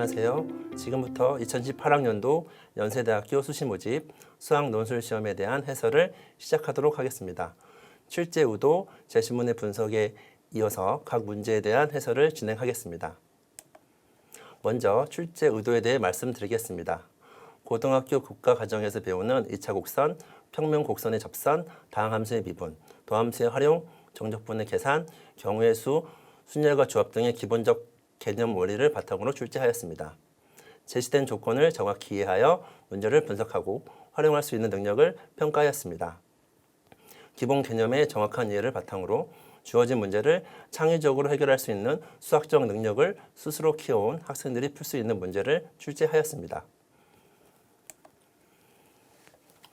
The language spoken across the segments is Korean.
안녕하세요. 지금부터 2018학년도 연세대학교 수시모집 수학 논술 시험에 대한 해설을 시작하도록 하겠습니다. 출제 의도, 제시문의 분석에 이어서 각 문제에 대한 해설을 진행하겠습니다. 먼저 출제 의도에 대해 말씀드리겠습니다. 고등학교 국가과정에서 배우는 2차 곡선, 평면 곡선의 접선, 다항함수의 미분, 도함수의 활용, 정적분의 계산, 경우의 수, 순열과 조합 등의 기본적 개념 원리를 바탕으로 출제하였습니다. 제시된 조건을 정확히 이해하여 문제를 분석하고 활용할 수 있는 능력을 평가하였습니다. 기본 개념의 정확한 이해를 바탕으로 주어진 문제를 창의적으로 해결할 수 있는 수학적 능력을 스스로 키워온 학생들이 풀 수 있는 문제를 출제하였습니다.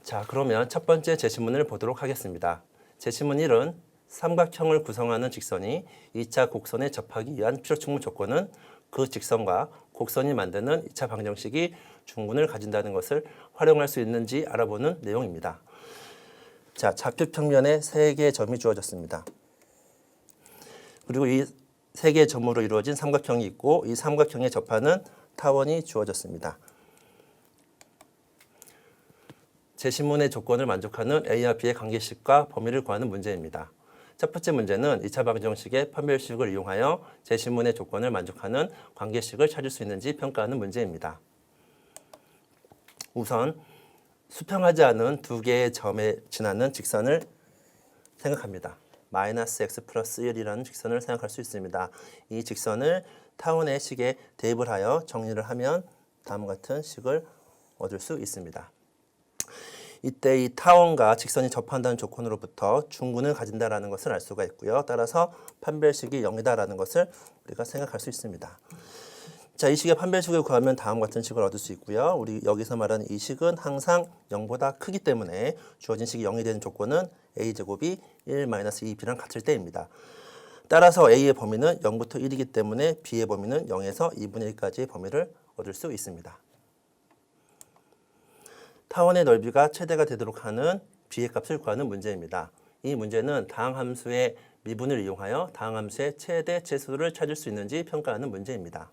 자, 그러면 첫 번째 제시문을 보도록 하겠습니다. 제시문 1은 삼각형을 구성하는 직선이 2차 곡선에 접하기 위한 필요충분 조건은 그 직선과 곡선이 만드는 2차 방정식이 중근을 가진다는 것을 활용할 수 있는지 알아보는 내용입니다. 자, 좌표 평면에 3개의 점이 주어졌습니다. 그리고 이 3개의 점으로 이루어진 삼각형이 있고 이 삼각형에 접하는 타원이 주어졌습니다. 제시문의 조건을 만족하는 A와 B의 관계식과 범위를 구하는 문제입니다. 첫 번째 문제는 2차 방정식의 판별식을 이용하여 제시문의 조건을 만족하는 관계식을 찾을 수 있는지 평가하는 문제입니다. 우선 수평하지 않은 두 개의 점에 지나는 직선을 생각합니다. 마이너스 x 플러스 1이라는 직선을 생각할 수 있습니다. 이 직선을 타원의 식에 대입을 하여 정리를 하면 다음과 같은 식을 얻을 수 있습니다. 이때 이 타원과 직선이 접한다는 조건으로부터 중근을 가진다라는 것을 알 수가 있고요. 따라서 판별식이 0이다라는 것을 우리가 생각할 수 있습니다. 자, 이 식의 판별식을 구하면 다음과 같은 식을 얻을 수 있고요. 우리 여기서 말하는 이 식은 항상 0보다 크기 때문에 주어진 식이 0이 되는 조건은 a제곱이 1-2b랑 같을 때입니다. 따라서 a의 범위는 0부터 1이기 때문에 b의 범위는 0에서 2분의 1까지의 범위를 얻을 수 있습니다. 타원의 넓이가 최대가 되도록 하는 b의 값을 구하는 문제입니다. 이 문제는 다항함수의 미분을 이용하여 다항함수의 최대 최소를 찾을 수 있는지 평가하는 문제입니다.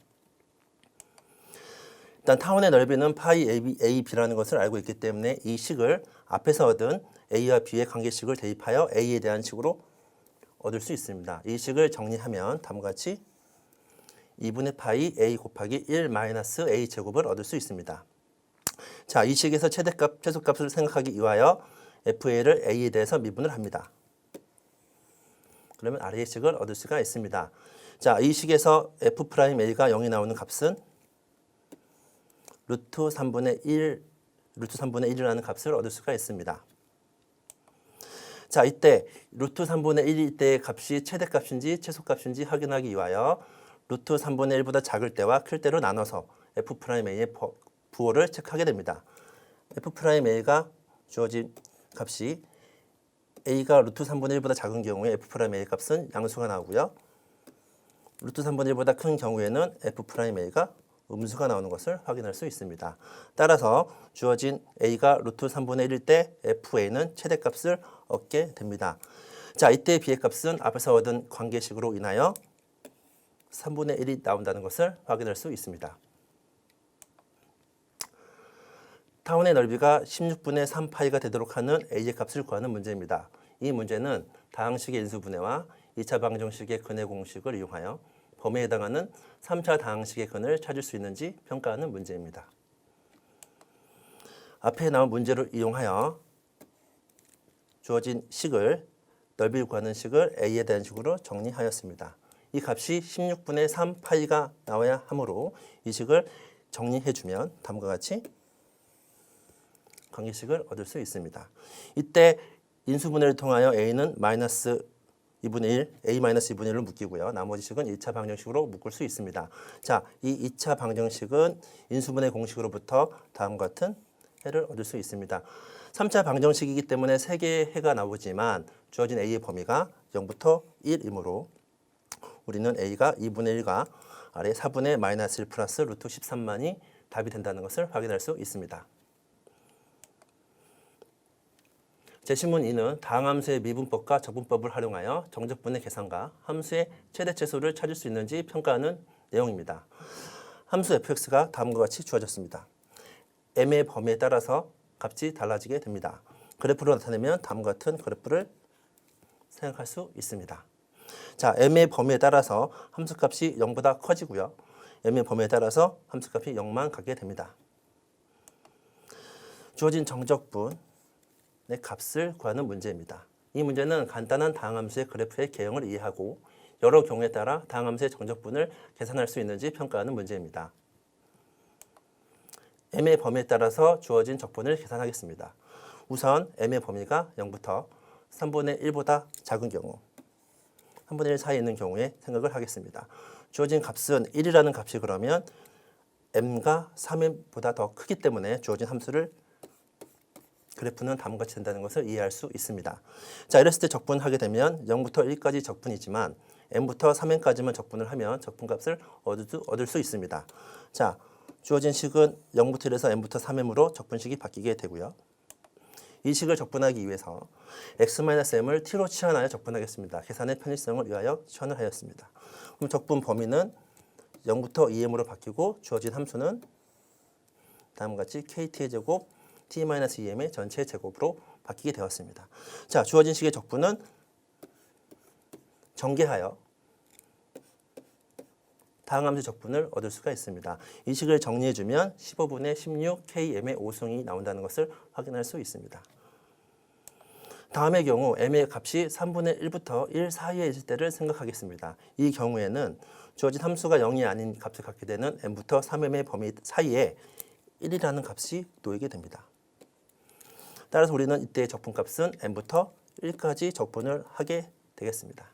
일단 타원의 넓이는 파이 AB라는 것을 알고 있기 때문에 이 식을 앞에서 얻은 A와 B의 관계식을 대입하여 A에 대한 식으로 얻을 수 있습니다. 이 식을 정리하면 다음과 같이 2분의 파이 A 곱하기 1-A 제곱을 얻을 수 있습니다. 자, 이 식에서 최대값, 최소값을 생각하기 위하여 FA를 A에 대해서 미분을 합니다. 그러면 아래의 식을 얻을 수가 있습니다. 자, 이 식에서 F'A가 0이 나오는 값은 루트 3분의 1이라는 값을 얻을 수가 있습니다. 자, 이때 루트 3분의 1일 때의 값이 최대값인지 최소값인지 확인하기 위하여 루트 3분의 1보다 작을 때와 클 때로 나눠서 F'A의 부호를 체크하게 됩니다. F'A가 주어진 값이 A가 루트 3분의 1보다 작은 경우에 F'A의 값은 양수가 나오고요. 루트 3분의 1보다 큰 경우에는 F'A가 음수가 나오는 것을 확인할 수 있습니다. 따라서 주어진 A가 루트 3분의 1일 때 FA는 최대값을 얻게 됩니다. 자, 이때 B의 값은 앞에서 얻은 관계식으로 인하여 3분의 1이 나온다는 것을 확인할 수 있습니다. 타원의 넓이가 16분의 3파이가 되도록 하는 A의 값을 구하는 문제입니다. 이 문제는 다항식의 인수분해와 2차 방정식의 근해 공식을 이용하여 범위에 해당하는 3차 다항식의 근을 찾을 수 있는지 평가하는 문제입니다. 앞에 나온 문제를 이용하여 주어진 식을 넓이를 구하는 식을 A에 대한 식으로 정리하였습니다. 이 값이 16분의 3파이가 나와야 하므로 이 식을 정리해주면 다음과 같이 관계식을 얻을 수 있습니다. 이때 인수분해를 통하여 A는 마이너스 2분의 1, A-2분의 1로 묶이고요. 나머지 식은 2차 방정식으로 묶을 수 있습니다. 자, 이 2차 방정식은 인수분해 공식으로부터 다음과 같은 해를 얻을 수 있습니다. 3차 방정식이기 때문에 3개의 해가 나오지만 주어진 A의 범위가 0부터 1이므로 우리는 A가 2분의 1과 아래 4분의 마이너스 1 플러스 루트 13만이 답이 된다는 것을 확인할 수 있습니다. 제시문 2는 다항함수의 미분법과 적분법을 활용하여 정적분의 계산과 함수의 최대 최소를 찾을 수 있는지 평가하는 내용입니다. 함수 fx가 다음과 같이 주어졌습니다. m의 범위에 따라서 값이 달라지게 됩니다. 그래프로 나타내면 다음과 같은 그래프를 생각할 수 있습니다. 자, m의 범위에 따라서 함수값이 0보다 커지고요. m의 범위에 따라서 함수값이 0만 가게 됩니다. 주어진 정적분의 값을 구하는 문제입니다. 이 문제는 간단한 다항함수의 그래프의 개형을 이해하고 여러 경우에 따라 다항함수의 정적분을 계산할 수 있는지 평가하는 문제입니다. m의 범위에 따라서 주어진 적분을 계산하겠습니다. 우선 m의 범위가 0부터 3분의 1보다 작은 경우, 3분의 1 사이에 있는 경우에 생각을 하겠습니다. 주어진 값은 1이라는 값이 그러면 m가 3m보다 더 크기 때문에 주어진 함수를 그래프는 다음과 같이 된다는 것을 이해할 수 있습니다. 자, 이랬을 때 적분하게 되면 0부터 1까지 적분이지만 m부터 3m까지만 적분을 하면 적분값을 얻을 수 있습니다. 자, 주어진 식은 0부터 1에서 m부터 3m으로 적분식이 바뀌게 되고요. 이 식을 적분하기 위해서 x-m을 t로 치환하여 적분하겠습니다. 계산의 편의성을 위하여 치환을 하였습니다. 그럼 적분 범위는 0부터 2m으로 바뀌고 주어진 함수는 다음과 같이 kt의 제곱 t-2m의 전체 제곱으로 바뀌게 되었습니다. 자, 주어진 식의 적분은 전개하여 다항함수 적분을 얻을 수가 있습니다. 이 식을 정리해주면 15분의 16 km의 5승이 나온다는 것을 확인할 수 있습니다. 다음의 경우 m의 값이 3분의 1부터 1 사이에 있을 때를 생각하겠습니다. 이 경우에는 주어진 함수가 0이 아닌 값을 갖게 되는 m부터 3m의 범위 사이에 1이라는 값이 놓이게 됩니다. 따라서 우리는 이때의 적분값은 m부터 1까지 적분을 하게 되겠습니다.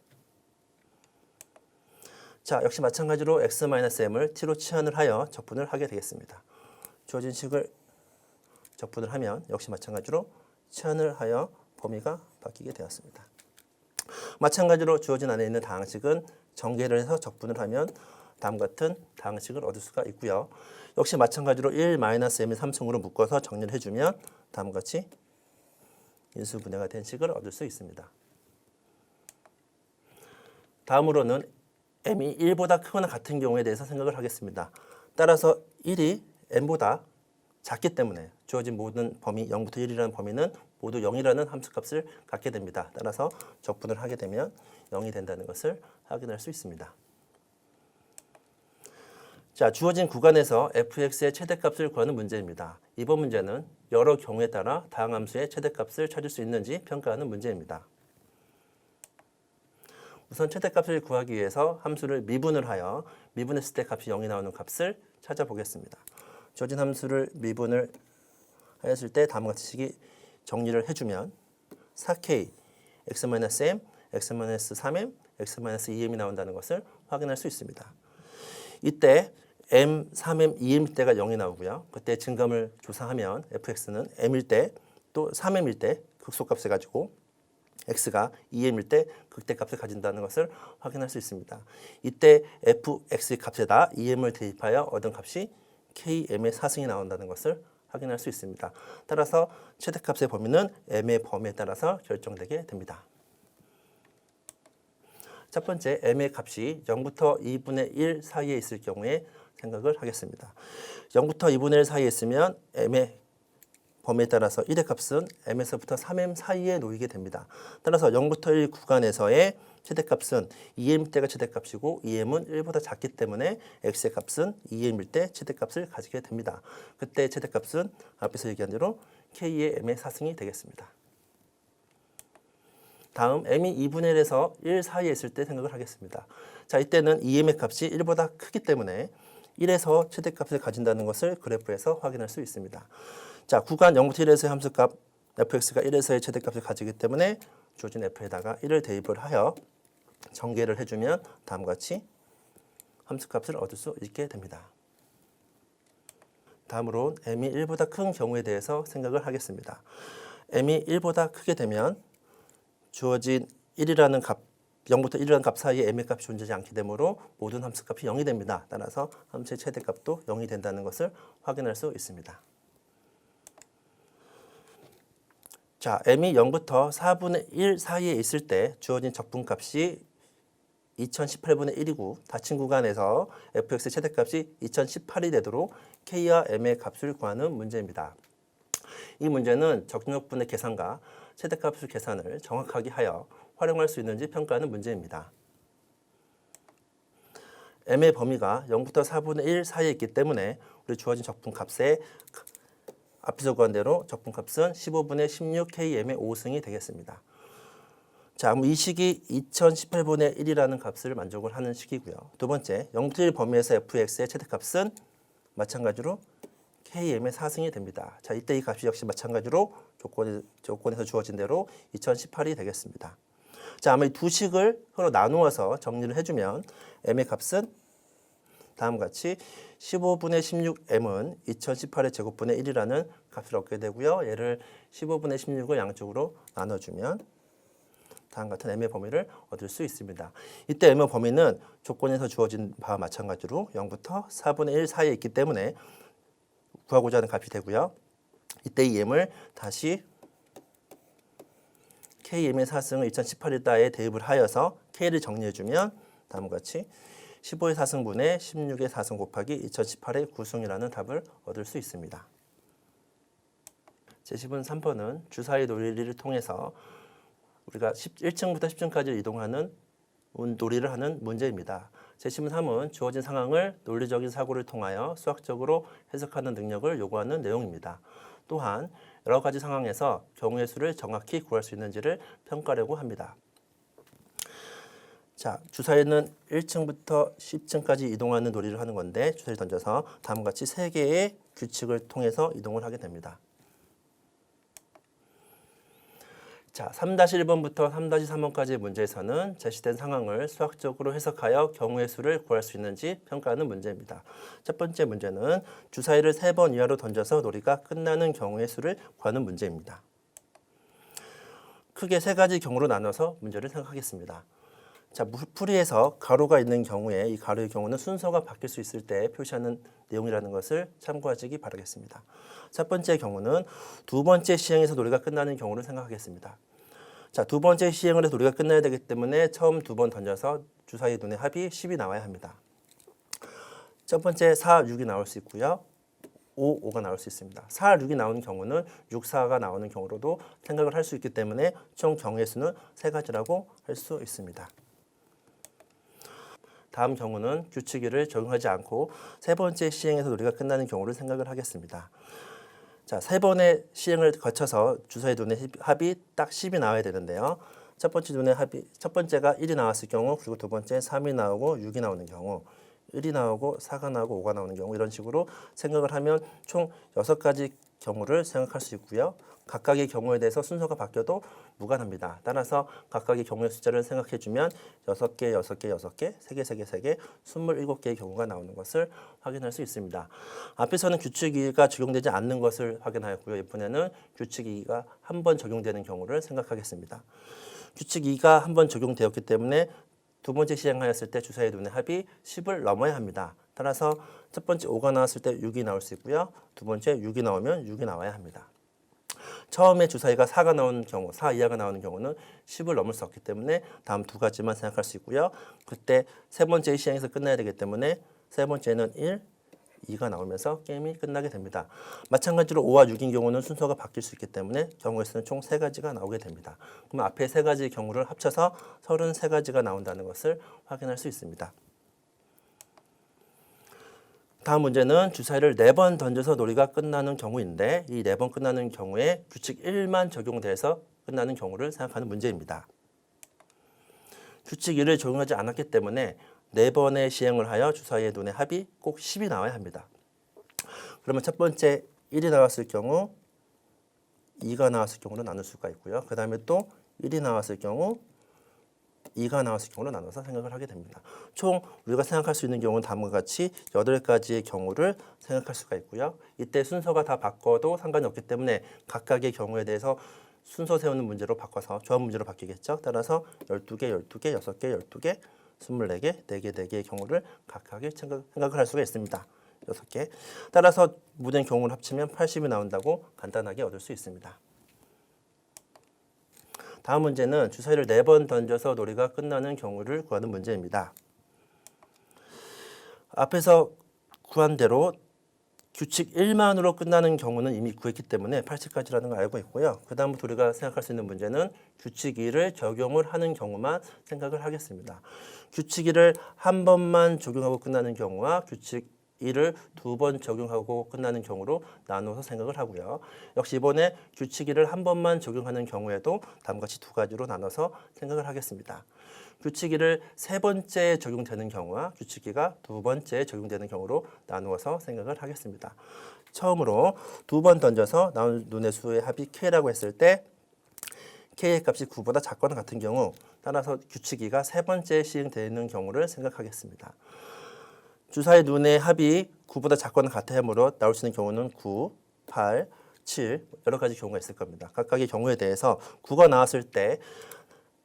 자, 역시 마찬가지로 x-m을 t로 치환을 하여 적분을 하게 되겠습니다. 주어진 식을 적분을 하면 역시 마찬가지로 치환을 하여 범위가 바뀌게 되었습니다. 마찬가지로 주어진 안에 있는 다항식은 전개를 해서 적분을 하면 다음과 같은 다항식을 얻을 수가 있고요. 역시 마찬가지로 1-m의 3승으로 묶어서 정리를 해주면 다음과 같이 인수분해가 된 식을 얻을 수 있습니다. 다음으로는 m이 1보다 크거나 같은 경우에 대해서 생각을 하겠습니다. 따라서 1이 m보다 작기 때문에 주어진 모든 범위 0부터 1이라는 범위는 모두 0이라는 함수값을 갖게 됩니다. 따라서 적분을 하게 되면 0이 된다는 것을 확인할 수 있습니다. 자, 주어진 구간에서 fx의 최대값을 구하는 문제입니다. 이번 문제는 여러 경우에 따라 다항함수의 최대값을 찾을 수 있는지 평가하는 문제입니다. 우선 최대값을 구하기 위해서 함수를 미분을 하여 미분했을 때 값이 0이 나오는 값을 찾아보겠습니다. 주어진 함수를 미분을 하였을 때 다음과 같이 식이 정리를 해주면 4k x-m, x-3m, x-2m이 나온다는 것을 확인할 수 있습니다. 이때 m, 3m, 2m일 때가 0이 나오고요. 그때 증감을 조사하면 fx는 m일 때 또 3m일 때 극소값을 가지고 x가 2m일 때 극대값을 가진다는 것을 확인할 수 있습니다. 이때 fx의 값에다 2m을 대입하여 얻은 값이 km의 4승이 나온다는 것을 확인할 수 있습니다. 따라서 최대값의 범위는 m의 범위에 따라서 결정되게 됩니다. 첫 번째, m의 값이 0부터 2분의 1 사이에 있을 경우에 생각을 하겠습니다. 0부터 2분의 1 사이에 있으면 m의 범위에 따라서 1의 값은 m에서부터 3m 사이에 놓이게 됩니다. 따라서 0부터 1 구간에서의 최대값은 2m일 때가 최대값이고 2m은 1보다 작기 때문에 x의 값은 2m일 때 최대값을 가지게 됩니다. 그때 최대값은 앞에서 얘기한 대로 k의 m의 4승이 되겠습니다. 다음 m이 2분의 1에서 1 사이에 있을 때 생각을 하겠습니다. 자, 이때는 2m의 값이 1보다 크기 때문에 1에서 최대값을 가진다는 것을 그래프에서 확인할 수 있습니다. 자, 구간 0부터 1에서의 함수값 fx가 1에서의 최대값을 가지기 때문에 주어진 f에다가 1을 대입을 하여 전개를 해주면 다음과 같이 함수값을 얻을 수 있게 됩니다. 다음으로 m이 1보다 큰 경우에 대해서 생각을 하겠습니다. m이 1보다 크게 되면 주어진 1이라는 값, 0부터 1이라는 값 사이에 m의 값이 존재하지 않게 되므로 모든 함수값이 0이 됩니다. 따라서 함수의 최대값도 0이 된다는 것을 확인할 수 있습니다. 자, m이 0부터 4분의 1 사이에 있을 때 주어진 적분값이 2018분의 1이고 닫힌 구간에서 fx의 최대값이 2018이 되도록 k와 m의 값을 구하는 문제입니다. 이 문제는 적력분의 계산과 최대값을 계산을 정확하게 하여 활용할 수 있는지 평가하는 문제입니다. m의 범위가 0부터 4분의 1 사이에 있기 때문에 우리 주어진 적분값의 앞에서 구한 대로 적분값은 15분의 16km의 5승이 되겠습니다. 자, 이 식이 2018분의 1이라는 값을 만족을 하는 식이고요. 두 번째, 0부터 1 범위에서 fx의 최대값은 마찬가지로 km의 4승이 됩니다. 자, 이때 이 값이 역시 마찬가지로 조건에서 주어진 대로 2018이 되겠습니다. 자, 아마 이 두 식을 서로 나누어서 정리를 해주면 m의 값은 다음과 같이 15분의 16m은 2018의 제곱분의 1이라는 값을 얻게 되고요. 얘를 15분의 16을 양쪽으로 나눠주면 다음과 같은 m의 범위를 얻을 수 있습니다. 이때 m의 범위는 조건에서 주어진 바와 마찬가지로 0부터 4분의 1 사이에 있기 때문에 구하고자 하는 값이 되고요. 이때 이 m을 다시 km의 4승을 2018일다에 대입을 하여서 k를 정리해주면 다음과 같이 15의 4승분의 16의 4승 곱하기 2018의 9승이라는 답을 얻을 수 있습니다. 제10은 3번은 주사위 논리를 통해서 우리가 1층부터 10층까지 이동하는 놀이를 하는 문제입니다. 제10은 3은 주어진 상황을 논리적인 사고를 통하여 수학적으로 해석하는 능력을 요구하는 내용입니다. 또한 여러 가지 상황에서 경우의 수를 정확히 구할 수 있는지를 평가하려고 합니다. 자, 주사위는 1층부터 10층까지 이동하는 놀이를 하는 건데 주사위를 던져서 다음과 같이 3개의 규칙을 통해서 이동을 하게 됩니다. 자, 3-1번부터 3-3번까지의 문제에서는 제시된 상황을 수학적으로 해석하여 경우의 수를 구할 수 있는지 평가하는 문제입니다. 첫 번째 문제는 주사위를 3번 이하로 던져서 놀이가 끝나는 경우의 수를 구하는 문제입니다. 크게 3가지 경우로 나눠서 문제를 생각하겠습니다. 자, 풀이에서 가로가 있는 경우에 이 가로의 경우는 순서가 바뀔 수 있을 때 표시하는 내용이라는 것을 참고하시기 바라겠습니다. 첫 번째 경우는 두 번째 시행에서 놀이가 끝나는 경우를 생각하겠습니다. 자, 두 번째 시행을 해서 놀이가 끝나야 되기 때문에 처음 2번 던져서 주사위 눈의 합이 10이 나와야 합니다. 첫 번째 4, 6이 나올 수 있고요. 5, 5가 나올 수 있습니다. 4, 6이 나오는 경우는 6, 4가 나오는 경우로도 생각을 할 수 있기 때문에 총 경우의 수는 3가지라고 할 수 있습니다. 다음 경우는 규칙 1을 적용하지 않고 세 번째 시행에서 놀이가 끝나는 경우를 생각을 하겠습니다. 자, 3번의 시행을 거쳐서 주사위 눈의 합이 딱 10이 나와야 되는데요. 첫 번째가 1이 나왔을 경우, 그리고 두 번째 3이 나오고 6이 나오는 경우, 1이 나오고 4가 나오고 5가 나오는 경우, 이런 식으로 생각을 하면 총 6가지 경우를 생각할 수 있고요. 각각의 경우에 대해서 순서가 바뀌어도 무관합니다. 따라서 각각의 경우의 숫자를 생각해주면 6개, 6개, 6개, 3개, 3개, 3개, 27개의 경우가 나오는 것을 확인할 수 있습니다. 앞에서는 규칙 2가 적용되지 않는 것을 확인하였고요. 이번에는 규칙 2가 한 번 적용되는 경우를 생각하겠습니다. 규칙 2가 한 번 적용되었기 때문에 두 번째 시행하였을 때 주사위 눈의 합이 10을 넘어야 합니다. 따라서 첫 번째 5가 나왔을 때 6이 나올 수 있고요. 두 번째 6이 나오면 6이 나와야 합니다. 처음에 주사위가 4가 나오는 경우, 4 이하가 나오는 경우는 10을 넘을 수 없기 때문에 다음 2가지만 생각할 수 있고요. 그때 세 번째 시행에서 끝나야 되기 때문에 세 번째는 1, 2가 나오면서 게임이 끝나게 됩니다. 마찬가지로 5와 6인 경우는 순서가 바뀔 수 있기 때문에 경우의 수는 총 3가지가 나오게 됩니다. 그럼 앞에 3가지 경우를 합쳐서 33가지가 나온다는 것을 확인할 수 있습니다. 다음 문제는 주사위를 4번 던져서 놀이가 끝나는 경우인데 이 4번 끝나는 경우에 규칙 1만 적용돼서 끝나는 경우를 생각하는 문제입니다. 규칙 1을 적용하지 않았기 때문에 4번의 시행을 하여 주사위의 눈의 합이 꼭 10이 나와야 합니다. 그러면 첫 번째 1이 나왔을 경우 2가 나왔을 경우로 나눌 수가 있고요. 그 다음에 또 1이 나왔을 경우 2가 나왔을 경우로 나눠서 생각을 하게 됩니다. 총 우리가 생각할 수 있는 경우는 다음과 같이 8가지의 경우를 생각할 수가 있고요. 이때 순서가 다 바꿔도 상관이 없기 때문에 각각의 경우에 대해서 순서 세우는 문제로 바꿔서 조합 문제로 바뀌겠죠. 따라서 12개, 12개, 6개, 12개, 24개, 4개, 4개의 경우를 각각의 생각을 할 수가 있습니다. 6개. 따라서 모든 경우를 합치면 80이 나온다고 간단하게 얻을 수 있습니다. 다음 문제는 주사위를 4번 던져서 놀이가 끝나는 경우를 구하는 문제입니다. 앞에서 구한 대로 규칙 1만으로 끝나는 경우는 이미 구했기 때문에 80까지라는 걸 알고 있고요. 그 다음부터 우리가 생각할 수 있는 문제는 규칙 2를 적용을 하는 경우만 생각을 하겠습니다. 규칙 2를 한 번만 적용하고 끝나는 경우와 규칙 2를 2번 적용하고 끝나는 경우로 나누어서 생각을 하고요. 역시 이번에 규칙 2를 한 번만 적용하는 경우에도 다음과 같이 2가지로 나눠서 생각을 하겠습니다. 규칙 2를 3번째 적용되는 경우와 규칙 2가 2번째 적용되는 경우로 나누어서 생각을 하겠습니다. 처음으로 2번 던져서 나온 눈의 수의 합이 K라고 했을 때 K의 값이 9보다 작거나 같은 경우, 따라서 규칙 2가 3번째 시행되는 경우를 생각하겠습니다. 주사위 눈의 합이 9보다 작거나 같아 하므로 나올 수 있는 경우는 9, 8, 7 여러 가지 경우가 있을 겁니다. 각각의 경우에 대해서 9가 나왔을 때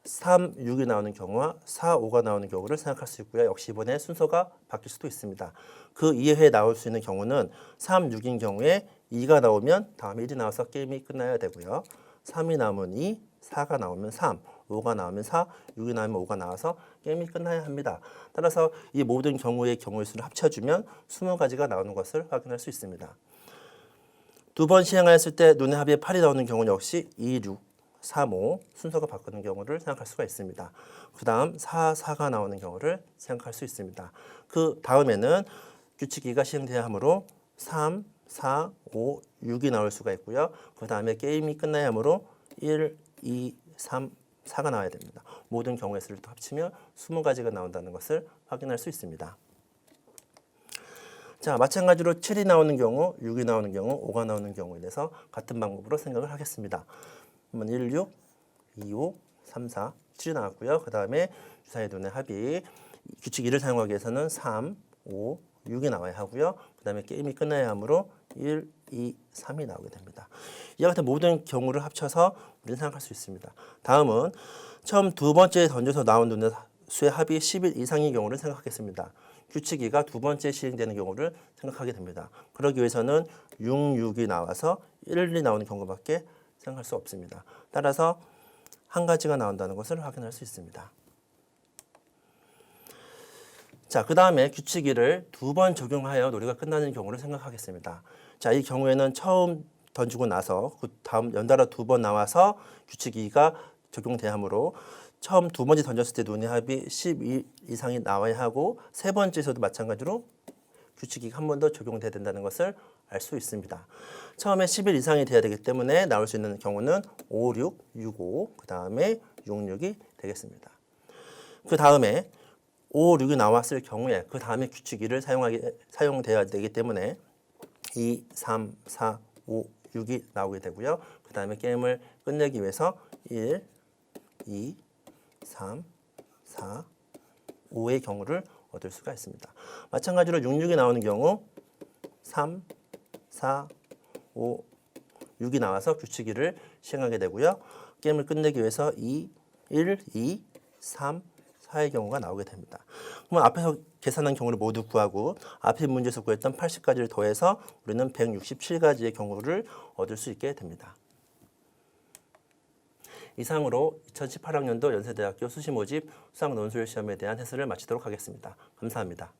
3, 6이 나오는 경우와 4, 5가 나오는 경우를 생각할 수 있고요. 역시 이번에 순서가 바뀔 수도 있습니다. 그 이외에 나올 수 있는 경우는 3, 6인 경우에 2가 나오면 다음에 1이 나와서 게임이 끝나야 되고요. 3이 나오면 2, 4가 나오면 3, 5가 나오면 4, 6이 나오면 5가 나와서 게임이 끝나야 합니다. 따라서 이 모든 경우의 경우의 수를 합쳐주면 20가지가 나오는 것을 확인할 수 있습니다. 2번 시행하였을 때 눈의 합이 8이 나오는 경우는 역시 2, 6, 3, 5 순서가 바꾸는 경우를 생각할 수가 있습니다. 그 다음 4, 4가 나오는 경우를 생각할 수 있습니다. 그 다음에는 규칙 2가 시행돼야 하므로 3, 4, 5, 6이 나올 수가 있고요. 그 다음에 게임이 끝나야 하므로 1, 2, 3, 4가 나와야 됩니다. 모든 경우의 수를 또 합치면 20가지가 나온다는 것을 확인할 수 있습니다. 자, 마찬가지로 7이 나오는 경우, 6이 나오는 경우, 5가 나오는 경우에 대해서 같은 방법으로 생각을 하겠습니다. 1, 6, 2, 5, 3, 4, 7이 나왔고요. 그 다음에 주사위 눈의 합이 규칙 2를 사용하기 위해서는 3, 5, 6이 나와야 하고요. 그 다음에 게임이 끝나야 하므로 1, 2, 3이 나오게 됩니다. 이와 같은 모든 경우를 합쳐서 우리는 생각할 수 있습니다. 다음은 처음 2번째 던져서 나온 눈의 수의 합이 11 이상인 경우를 생각하겠습니다. 규칙 2가 2번째 시행되는 경우를 생각하게 됩니다. 그러기 위해서는 6, 6이 나와서 1, 1이 나오는 경우밖에 생각할 수 없습니다. 따라서 한 가지가 나온다는 것을 확인할 수 있습니다. 자, 그 다음에 규칙 2를 2번 적용하여 놀이가 끝나는 경우를 생각하겠습니다. 자, 이 경우에는 처음 던지고 나서 그 다음 연달아 2번 나와서 규칙 2가 적용돼야 하므로 처음 2번째 던졌을 때 눈의 합이 12 이상이 나와야 하고 세 번째에서도 마찬가지로 규칙 2가 한 번 더 적용돼야 된다는 것을 알 수 있습니다. 처음에 11 이상이 돼야 되기 때문에 나올 수 있는 경우는 5, 6, 6, 5, 그 다음에 6, 6이 되겠습니다. 그 다음에 5, 6이 나왔을 경우에 그 다음에 규칙 2를 사용돼야 되기 때문에 2, 3, 4, 5, 6이 나오게 되고요. 그 다음에 게임을 끝내기 위해서 1, 2, 3, 4, 5의 경우를 얻을 수가 있습니다. 마찬가지로 6, 6이 나오는 경우 3, 4, 5, 6이 나와서 규칙 2를 시행하게 되고요. 게임을 끝내기 위해서 2, 1, 2, 3, 4의 경우가 나오게 됩니다. 그럼 앞에서 계산한 경우를 모두 구하고 앞에 문제에서 구했던 80가지를 더해서 우리는 167가지의 경우를 얻을 수 있게 됩니다. 이상으로 2018학년도 연세대학교 수시 모집 수학 논술 시험에 대한 해설을 마치도록 하겠습니다. 감사합니다.